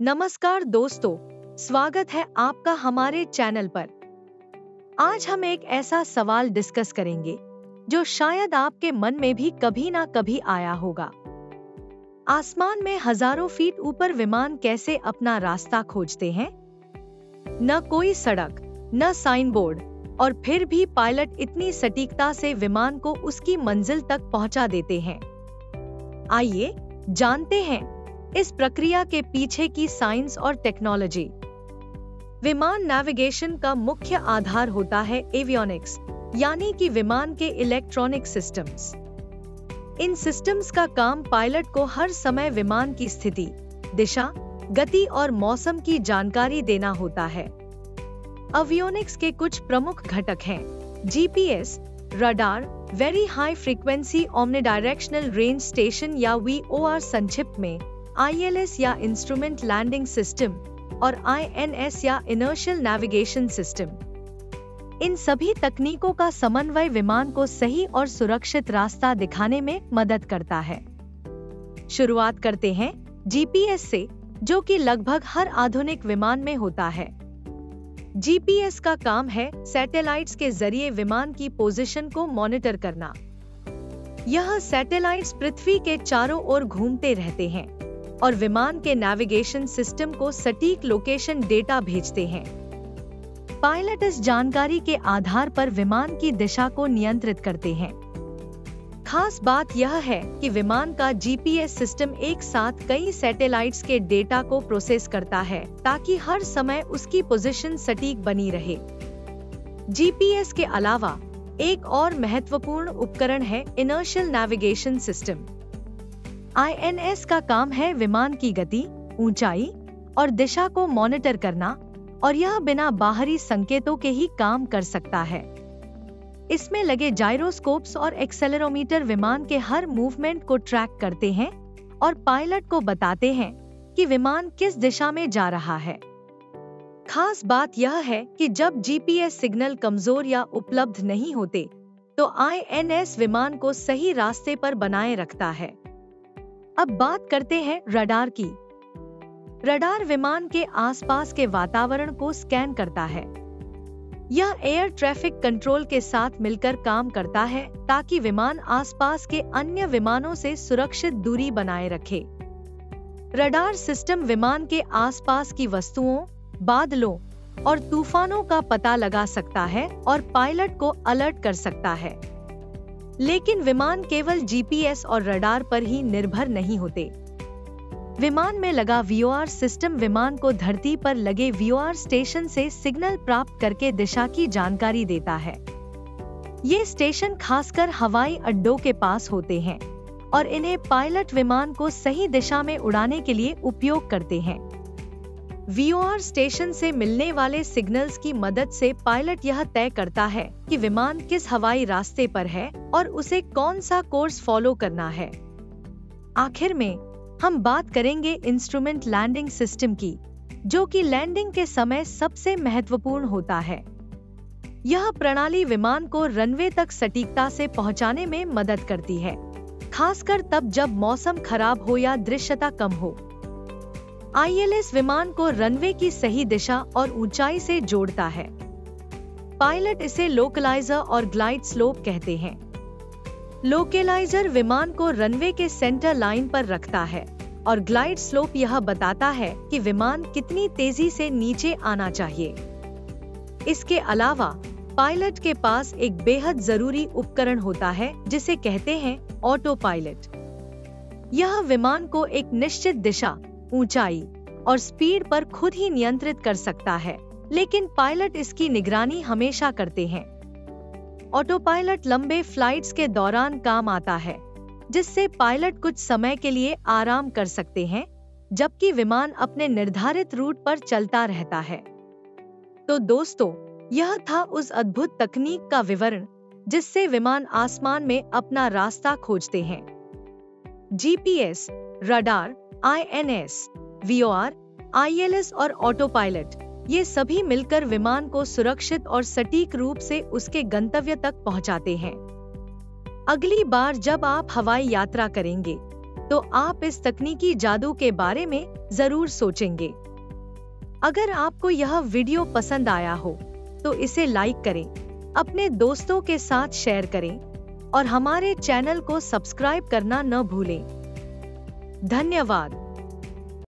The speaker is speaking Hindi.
नमस्कार दोस्तों, स्वागत है आपका हमारे चैनल पर। आज हम एक ऐसा सवाल डिस्कस करेंगे जो शायद आपके मन में भी कभी ना कभी आया होगा। आसमान में हजारों फीट ऊपर विमान कैसे अपना रास्ता खोजते हैं? न कोई सड़क, न साइन बोर्ड, और फिर भी पायलट इतनी सटीकता से विमान को उसकी मंजिल तक पहुंचा देते हैं। आइए जानते हैं इस प्रक्रिया के पीछे की साइंस और टेक्नोलॉजी। विमान नेविगेशन का मुख्य आधार होता है एवियोनिक्स, यानी कि विमान के इलेक्ट्रॉनिक सिस्टम्स। इन सिस्टम्स का काम पायलट को हर समय विमान की स्थिति, दिशा, गति और मौसम की जानकारी देना होता है। एवियोनिक्स के कुछ प्रमुख घटक हैं: GPS, radar, very high frequency omnidirectional range station या वीओआर संक्षिप्त में, ILS या इंस्ट्रूमेंट लैंडिंग सिस्टम, और INS या इनर्शियल नेविगेशन सिस्टम। इन सभी तकनीकों का समन्वय विमान को सही और सुरक्षित रास्ता दिखाने में मदद करता है। शुरुआत करते हैं जीपीएस से, जो कि लगभग हर आधुनिक विमान में होता है। जीपीएस का काम है सैटेलाइट्स के जरिए विमान की पोजीशन को मॉनिटर करना। यह सैटेलाइट्स पृथ्वी के चारों ओर घूमते रहते हैं और विमान के नेविगेशन सिस्टम को सटीक लोकेशन डेटा भेजते हैं। पायलट इस जानकारी के आधार पर विमान की दिशा को नियंत्रित करते हैं। खास बात यह है कि विमान का जीपीएस सिस्टम एक साथ कई सैटेलाइट्स के डेटा को प्रोसेस करता है ताकि हर समय उसकी पोजीशन सटीक बनी रहे। जीपीएस के अलावा एक और महत्वपूर्ण उपकरण है इनर्शियल नेविगेशन सिस्टम। INS का काम है विमान की गति, ऊंचाई और दिशा को मॉनिटर करना, और यह बिना बाहरी संकेतों के ही काम कर सकता है। इसमें लगे जाइरोस्कोप्स और एक्सेलेरोमीटर विमान के हर मूवमेंट को ट्रैक करते हैं और पायलट को बताते हैं कि विमान किस दिशा में जा रहा है। खास बात यह है कि जब जीपीएस सिग्नल कमजोर या उपलब्ध नहीं होते, तो INS विमान को सही रास्ते पर बनाए रखता है। अब बात करते हैं रडार की। रडार विमान के आसपास के वातावरण को स्कैन करता है। यह एयर ट्रैफिक कंट्रोल के साथ मिलकर काम करता है ताकि विमान आसपास के अन्य विमानों से सुरक्षित दूरी बनाए रखे। रडार सिस्टम विमान के आसपास की वस्तुओं, बादलों और तूफानों का पता लगा सकता है और पायलट को अलर्ट कर सकता है। लेकिन विमान केवल जीपीएस और रडार पर ही निर्भर नहीं होते। विमान में लगा वीओआर सिस्टम विमान को धरती पर लगे वीओआर स्टेशन से सिग्नल प्राप्त करके दिशा की जानकारी देता है। ये स्टेशन खासकर हवाई अड्डों के पास होते हैं और इन्हें पायलट विमान को सही दिशा में उड़ाने के लिए उपयोग करते हैं। वीओआर स्टेशन से मिलने वाले सिग्नल्स की मदद से पायलट यह तय करता है कि विमान किस हवाई रास्ते पर है और उसे कौन सा कोर्स फॉलो करना है। आखिर में हम बात करेंगे इंस्ट्रूमेंट लैंडिंग सिस्टम की, जो कि लैंडिंग के समय सबसे महत्वपूर्ण होता है। यह प्रणाली विमान को रनवे तक सटीकता से पहुंचाने में मदद करती है, खासकर तब जब मौसम खराब हो या दृश्यता कम हो। ILS विमान को रनवे की सही दिशा और ऊंचाई से जोड़ता है। पायलट इसे लोकलाइजर और ग्लाइड स्लोप कहते हैं। लोकलाइजर विमान को रनवे के सेंटर लाइन पर रखता है और ग्लाइड स्लोप यह बताता है कि विमान कितनी तेजी से नीचे आना चाहिए। इसके अलावा पायलट के पास एक बेहद जरूरी उपकरण होता है जिसे कहते हैं ऑटो पायलट। यह विमान को एक निश्चित दिशा, ऊंचाई और स्पीड पर खुद ही नियंत्रित कर सकता है, लेकिन पायलट इसकी निगरानी हमेशा करते हैं। ऑटो पायलट लंबे फ्लाइट्स के दौरान काम आता है, जिससे पायलट कुछ समय के लिए आराम कर सकते हैं, जबकि विमान अपने निर्धारित रूट पर चलता रहता है। तो दोस्तों, यह था उस अद्भुत तकनीक का विवरण जिससे विमान आसमान में अपना रास्ता खोजते हैं। GPS, radar, INS, VOR, ILS और ऑटो पायलट, ये सभी मिलकर विमान को सुरक्षित और सटीक रूप से उसके गंतव्य तक पहुंचाते हैं। अगली बार जब आप हवाई यात्रा करेंगे, तो आप इस तकनीकी जादू के बारे में जरूर सोचेंगे। अगर आपको यह वीडियो पसंद आया हो तो इसे लाइक करें, अपने दोस्तों के साथ शेयर करें और हमारे चैनल को सब्सक्राइब करना न भूलें। धन्यवाद।